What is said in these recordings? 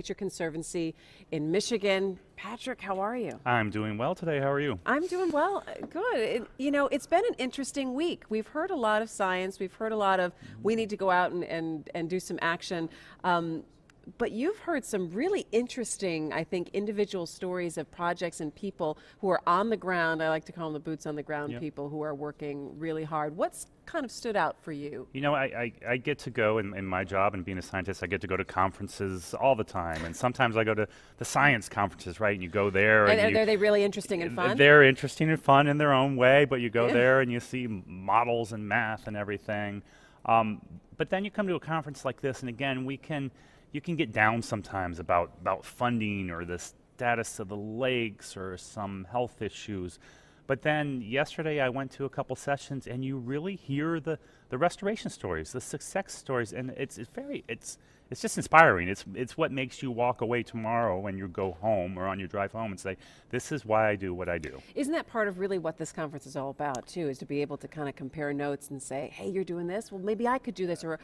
Nature Conservancy in Michigan. Patrick, how are you? I'm doing well today. How are you? I'm doing well. Good. You know, it's been an interesting week. We've heard a lot of science. We've heard a lot of we need to go out and do some action. But you've heard some really interesting, I think, individual stories of projects and people who are on the ground. I like to call them the boots on the ground people who are working really hard. What's kind of stood out for you? You know, I get to go in my job and being a scientist, I get to go to conferences all the time. And sometimes I go to the science conferences, right? And you go there. And are they really interesting and fun? They're interesting and fun in their own way, but you go there and you see models and math and everything. But then you come to a conference like this, and again, you can get down sometimes about funding or the status of the lakes or some health issues. But then yesterday I went to a couple sessions and you really hear the restoration stories, the success stories, and it's just inspiring. It's what makes you walk away tomorrow when you go home or on your drive home and say, this is why I do what I do. Isn't that part of really what this conference is all about too, is to be able to kind of compare notes and say, hey, you're doing this, well maybe I could do this, or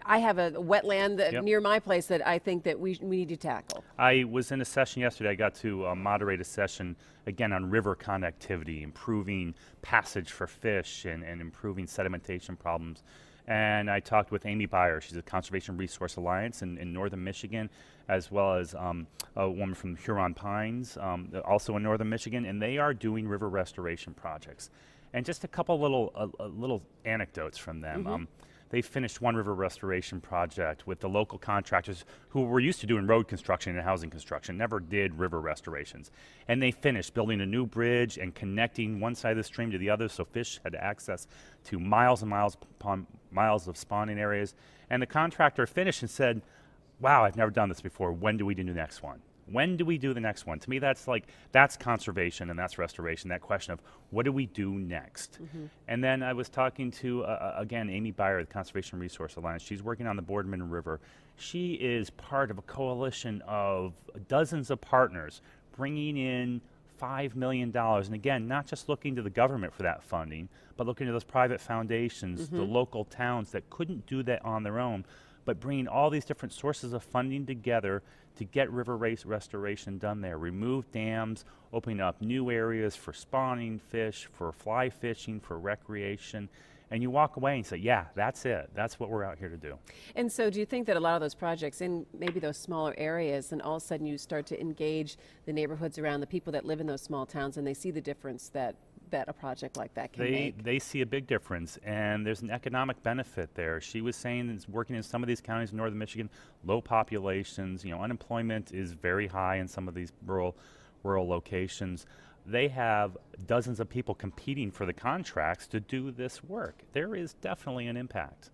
I have a wetland near my place that I think that we need to tackle. I was in a session yesterday. I got to moderate a session again on river connectivity, improving passage for fish and improving sedimentation problems. And I talked with Amy Beyer. She's a Conservation Resource Alliance in northern Michigan, as well as a woman from Huron Pines, also in northern Michigan, and they are doing river restoration projects. And just a couple little anecdotes from them. They finished one river restoration project with the local contractors who were used to doing road construction and housing construction, never did river restorations. And they finished building a new bridge and connecting one side of the stream to the other so fish had access to miles and miles upon miles of spawning areas. And the contractor finished and said, wow, I've never done this before. When do we do the next one? When do we do the next one? To me, that's conservation and that's restoration, that question of what do we do next? And then I was talking to, again, Amy Beyer, the Conservation Resource Alliance. She's working on the Boardman River. She is part of a coalition of dozens of partners bringing in $5 million. And again, not just looking to the government for that funding, but looking to those private foundations, the local towns that couldn't do that on their own, but bringing all these different sources of funding together to get river restoration done there. Remove dams, opening up new areas for spawning fish, for fly fishing, for recreation. And you walk away and say, yeah, that's it. That's what we're out here to do. And so do you think that a lot of those projects in maybe those smaller areas, and all of a sudden you start to engage the neighborhoods around, the people that live in those small towns, and they see the difference that a project like that can make? They see a big difference, and there's an economic benefit there. She was saying it's working in some of these counties in northern Michigan, low populations, unemployment is very high in some of these rural locations. They have dozens of people competing for the contracts to do this work. There is definitely an impact.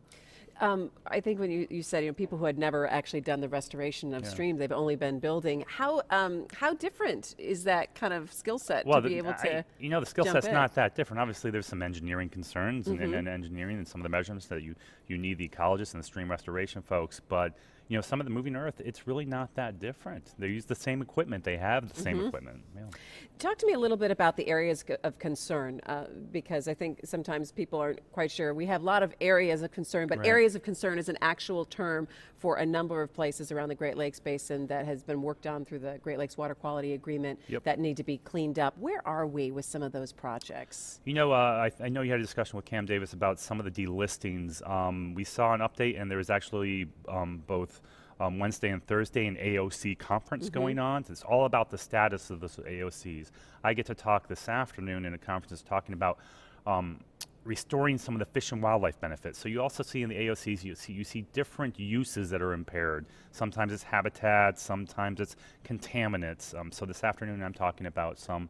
I think when you said people who had never actually done the restoration of streams, they've only been building. How different is that kind of skill set to be able to? The skill set's not that different. Obviously, there's some engineering concerns and engineering and some of the measurements that you need the ecologists and the stream restoration folks, but some of the moving earth, it's really not that different. They use the same equipment. They have the same equipment. Yeah. Talk to me a little bit about the areas of concern, because I think sometimes people aren't quite sure. We have a lot of areas of concern, but areas of concern is an actual term for a number of places around the Great Lakes Basin that has been worked on through the Great Lakes Water Quality Agreement that need to be cleaned up. Where are we with some of those projects? I know you had a discussion with Cam Davis about some of the delistings. We saw an update, and there was actually both Wednesday and Thursday an AOC conference going on. It's all about the status of the AOCs. I get to talk this afternoon in a conference talking about restoring some of the fish and wildlife benefits. So you also see in the AOCs, you see different uses that are impaired. Sometimes it's habitat, sometimes it's contaminants. So this afternoon I'm talking about some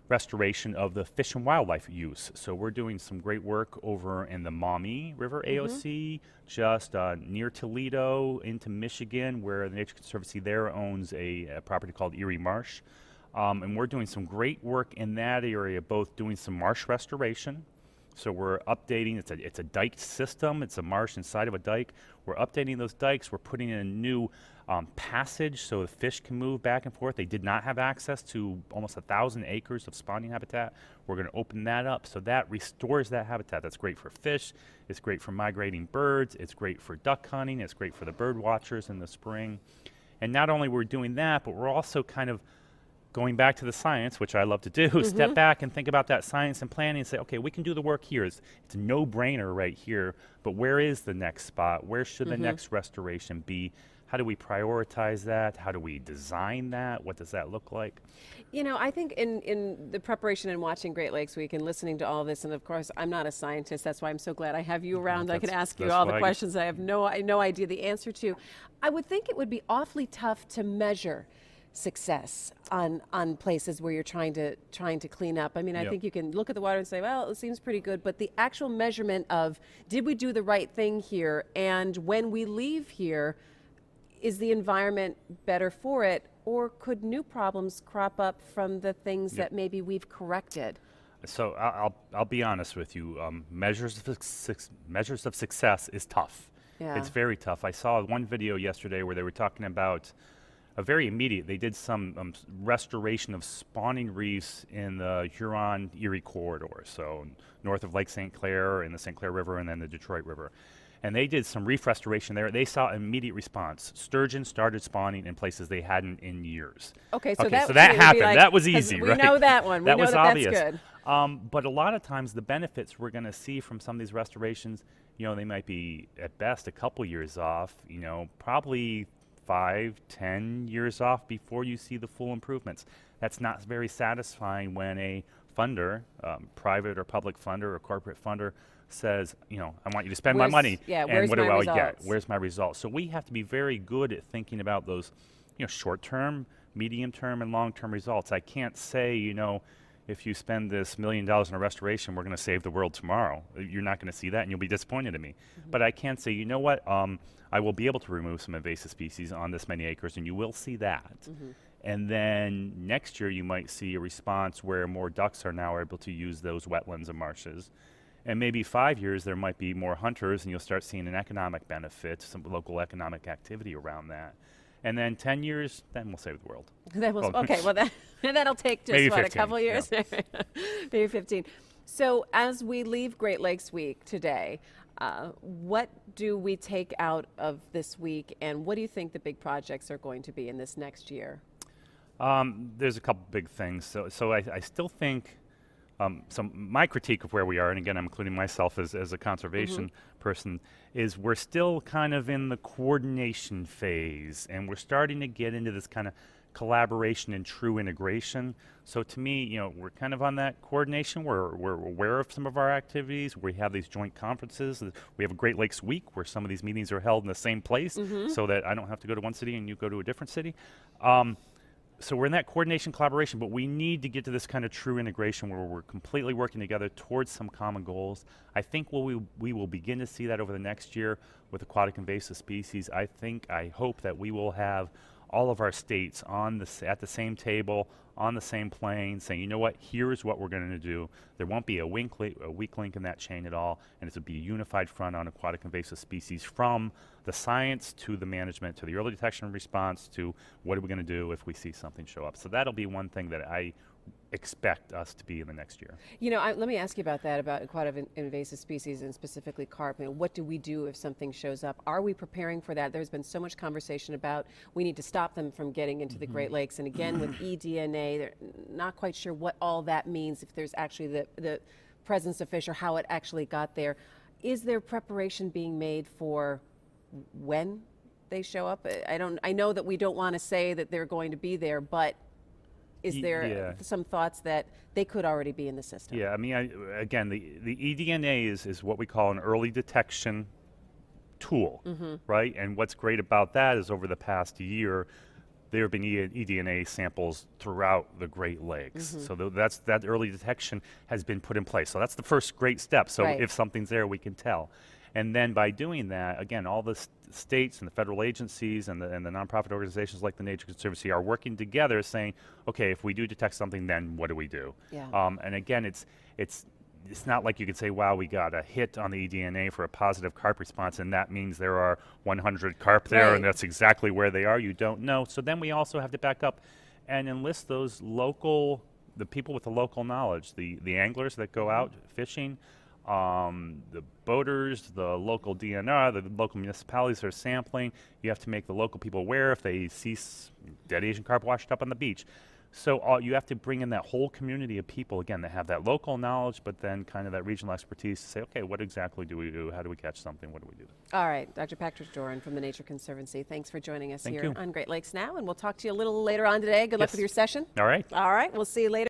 restoration of the fish and wildlife use. So we're doing some great work over in the Maumee River AOC, just near Toledo into Michigan, where the Nature Conservancy there owns a property called Erie Marsh. And we're doing some great work in that area, both doing some marsh restoration. So we're updating, it's a diked system, it's a marsh inside of a dike. We're updating those dikes, we're putting in a new passage so the fish can move back and forth. They did not have access to almost 1,000 acres of spawning habitat. We're going to open that up so that restores that habitat. That's great for fish, it's great for migrating birds, it's great for duck hunting, it's great for the bird watchers in the spring. And not only we're doing that, but we're also kind of going back to the science, which I love to do, step back and think about that science and planning and say, okay, we can do the work here. It's a no-brainer right here, but where is the next spot? Where should the next restoration be? How do we prioritize that? How do we design that? What does that look like? You know, I think in the preparation and watching Great Lakes Week and listening to all this, and of course, I'm not a scientist. That's why I'm so glad I have you around. I can ask you all the questions I have no idea the answer to. I would think it would be awfully tough to measure success on places where you're trying to clean up. I mean, I think you can look at the water and say, well, it seems pretty good, but the actual measurement of did we do the right thing here, and when we leave here, is the environment better for it, or could new problems crop up from the things that maybe we've corrected? So I'll be honest with you. Measures of success is tough. Yeah. It's very tough. I saw one video yesterday where they were talking about a very immediate. They did some restoration of spawning reefs in the Huron-Erie corridor, so north of Lake St. Clair and the St. Clair River and then the Detroit River. And they did some reef restoration there. They saw immediate response. Sturgeon started spawning in places they hadn't in years. Okay, so that that happened. Like, that was easy, we right? know that one. That we know was that obvious. That's good. But a lot of times the benefits we're going to see from some of these restorations, they might be at best a couple years off, probably 5, 10 years off before you see the full improvements. That's not very satisfying when a funder, private or public funder or corporate funder, says, I want you to spend my money, and what do I get? Where's my results? So we have to be very good at thinking about those, short-term, medium-term, and long-term results. I can't say, if you spend this $1 million in a restoration, we're going to save the world tomorrow. You're not going to see that, and you'll be disappointed in me. But I can say, you know what? I will be able to remove some invasive species on this many acres, and you will see that. And then next year, you might see a response where more ducks are now able to use those wetlands and marshes. And maybe 5 years, there might be more hunters, and you'll start seeing an economic benefit, some local economic activity around that. And then 10 years, then we'll save the world. Okay, well, that'll take just, maybe 15, a couple years? Yeah. Maybe 15. So as we leave Great Lakes Week today, what do we take out of this week, and what do you think the big projects are going to be in this next year? There's a couple big things. So I still think... so my critique of where we are, and again, I'm including myself as a conservation person, is we're still kind of in the coordination phase, and we're starting to get into this kind of collaboration and true integration. So to me, we're kind of on that coordination. We're aware of some of our activities. We have these joint conferences. We have a Great Lakes Week where some of these meetings are held in the same place, so that I don't have to go to one city and you go to a different city. So we're in that coordination collaboration, but we need to get to this kind of true integration where we're completely working together towards some common goals. I think we will begin to see that over the next year with aquatic invasive species. I hope that we will have all of our states at the same table, on the same plane, saying, you know what, here's what we're going to do. There won't be a weak link in that chain at all, and it will be a unified front on aquatic invasive species, from the science to the management to the early detection and response to what are we going to do if we see something show up. So that'll be one thing that I expect us to be in the next year. Let me ask you about that, about aquatic invasive species and specifically carp. What do we do if something shows up? Are we preparing for that? There's been so much conversation about we need to stop them from getting into the Great Lakes, and again with eDNA, they're not quite sure what all that means, if there's actually the presence of fish or how it actually got there. Is there preparation being made for when they show up? I know that we don't want to say that they're going to be there, but is there some thoughts that they could already be in the system? Yeah, I mean, again, the eDNA is what we call an early detection tool, right? And what's great about that is over the past year, there have been eDNA samples throughout the Great Lakes. So that early detection has been put in place. So that's the first great step. So if something's there, we can tell. And then by doing that, again, all the states and the federal agencies and the nonprofit organizations like the Nature Conservancy are working together, saying, okay, if we do detect something, then what do we do? And again, it's not like you could say, wow, we got a hit on the eDNA for a positive carp response, and that means there are 100 carp there, and that's exactly where they are. You don't know. So then we also have to back up and enlist those the people with the local knowledge, the anglers that go out fishing, the boaters, the local DNR, the local municipalities are sampling. You have to make the local people aware if they see dead Asian carp washed up on the beach. So you have to bring in that whole community of people, again, that have that local knowledge, but then kind of that regional expertise to say, okay, what exactly do we do? How do we catch something? What do we do? All right, Dr. Patrick Doran from the Nature Conservancy, thanks for joining us Thank here you. on Great Lakes Now, and we'll talk to you a little later on today. Good luck Yes. with your session. All right. All right, we'll see you later.